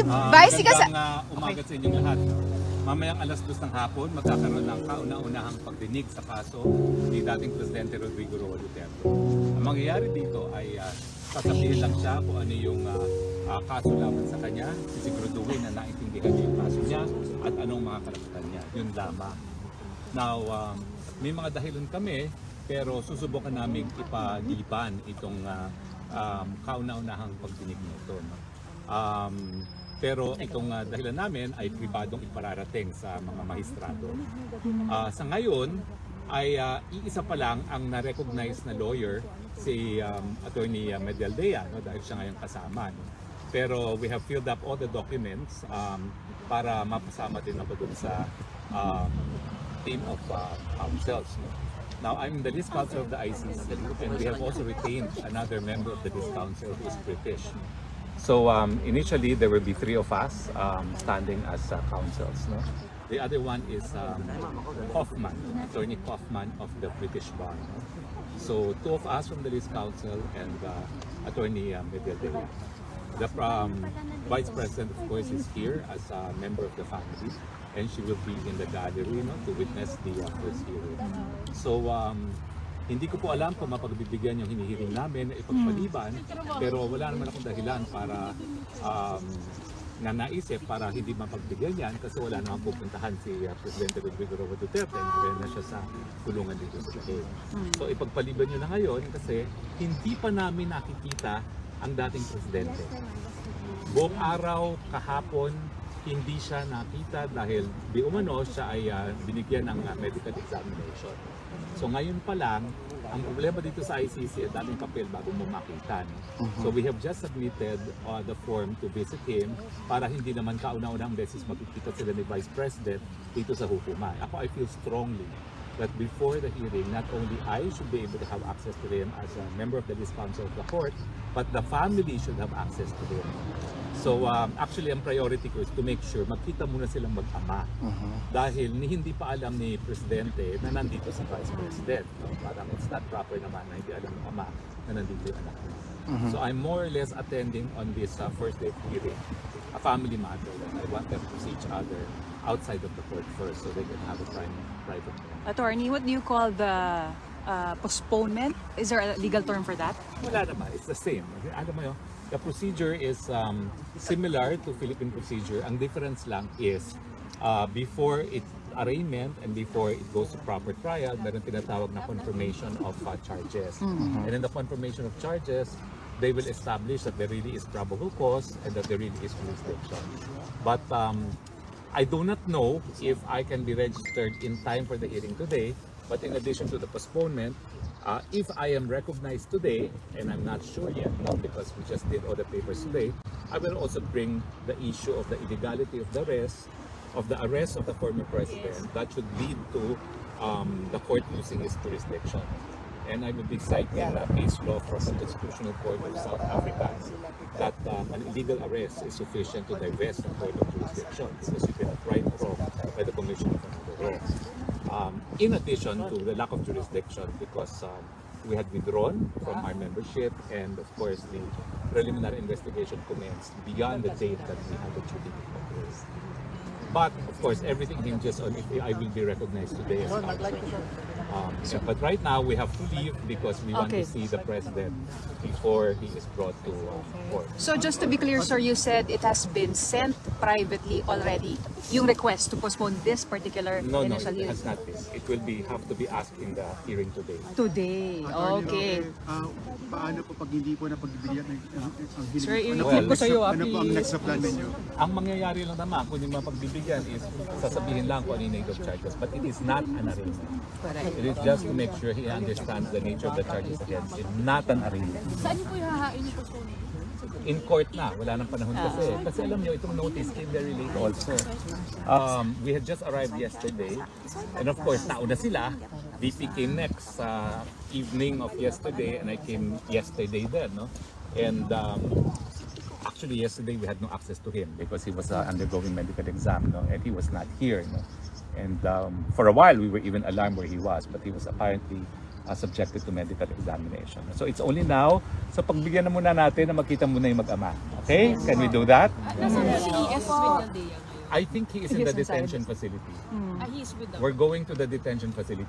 Vice, Magandang umaga sa inyong lahat. Mamayang 2:00 ng hapon, magkakaroon ng kauna-unahang pagdinig sa kaso ni dating Presidente Rodrigo Roa Duterte. Ang mangyayari dito ay sasabihin lang siya kung ano yung kaso laban sa kanya, sisiguraduhin na naintindihan niya yung kaso niya at anong mga karapatan niya. Yun lamang. Now, may mga dahilan kami, pero susubukan namin ipaliban itong kauna-unahang pagdinig nito. Pero itong dahilan namin ay pribadong ipararating sa mga mahistrado. Sa ngayon ay iisa pa lang ang na-recognize na lawyer, si Attorney Medialdea, no, dahil siya ngayon kasama. No? Pero we have filled up all the documents para mapasama din ako dun sa team of counsels. No? Now, I'm the list counsel of the ICC, and we have also retained another member of the list counsel who is British. So initially, there will be 3 of us standing as counsels. No? The other one is Kaufman, Attorney Kaufman of the British Bar. No? So 2 of us from the list counsel and Attorney Medialdea. The Vice President, of course, is here as a member of the family, and she will be in the gallery, no, to witness the first hearing. So hindi ko po alam kung mapagbibigyan yung hinihiling namin na ipagpaliban, pero wala naman akong dahilan para na naisip para hindi mapagbigyan yan kasi wala namang pupuntahan si Presidente Rodrigo Roa Duterte, and na siya sa kulungan dito sa Hague. So ipagpaliban nyo na ngayon kasi hindi pa namin nakikita ang dating Presidente. Buong araw, kahapon, hindi siya nakita dahil di umano siya ay binigyan ng medical examination. So ngayon pa lang, ang problema dito sa ICC ay daming papel bago mo makita. No? So we have just submitted the form to visit him para hindi naman kauna-unang beses makikita sila ni Vice President dito sa hukuman. Ako, I feel strongly that before the hearing, not only I should be able to have access to him as a member of the list counsel of the court, but the family should have access to him. So actually, ang priority ko is to make sure magkita muna silang mag-ama. Dahil hindi pa alam ni Presidente na nandito si Vice President. No? Parang it's not proper naman na hindi alam ng ama na nandito yung anak niya. So I'm more or less attending on this first day of hearing, a family matter. I want them to see each other outside of the court first so they can have a private moment. Attorney, what do you call the postponement? Is there a legal term for that? Wala naman, it's the same. Alam mo yun, the procedure is similar to Philippine procedure. Ang difference lang is before its arraignment and before it goes to proper trial, meron tinatawag na confirmation of charges. And in the confirmation of charges, they will establish that there really is probable cause and that there really is jurisdiction. But I do not know if I can be registered in time for the hearing today, but in addition to the postponement, if I am recognized today, and I'm not sure yet, not because we just did all the papers today, I will also bring the issue of the illegality of the arrest of the former president. That should lead to the court losing its jurisdiction. And I will be citing a case law from the Constitutional Court of South Africa that an illegal arrest is sufficient to divest the court of jurisdiction because you cannot right wrong by the commission of another law. In addition to the lack of jurisdiction because we had withdrawn from our membership and of course the preliminary investigation commenced beyond the date that we had the duty to cooperate. But of course, everything hinges on if I will be recognized today as counsel. But right now, we have to leave because we want to see the president before he is brought to court. So just to be clear, sir, you said it has been sent privately already, yung request to postpone this particular No, initial it hearing? has not been. It will have to be asked in the hearing today. Today, okay. Paano po pag hindi po na pagbibigyan ng hearing? Sir, Ano i-click ko sa'yo, ano po ang please. next na plan ninyo? Ang mangyayari lang naman, kung yung mapagbibigyan is sasabihin lang kung ano yung nature of charges. But it is not an arraignment. Correct. It is just to make sure he understands the nature of the charges against him. Not an arraignment. Saan niyo po ihahain yung postponement? In court na, wala nang panahon kasi. Kasi alam niyo, itong notice came very late also. We had just arrived yesterday. And of course, nauna sila. VP came next sa evening of yesterday and I came yesterday then. No? And actually yesterday we had no access to him because he was undergoing medical exam, no? And he was not here. No? And for a while we were even alarmed where he was, but he was apparently subjected to medical examination. So it's only now, so pagbigyan na muna natin na makita muna yung mag-ama. Okay? Can we do that? Nasaan po si ES with Yandea ngayon? I think he is in He the is inside. detention facility. He's with the We're going to the detention facility.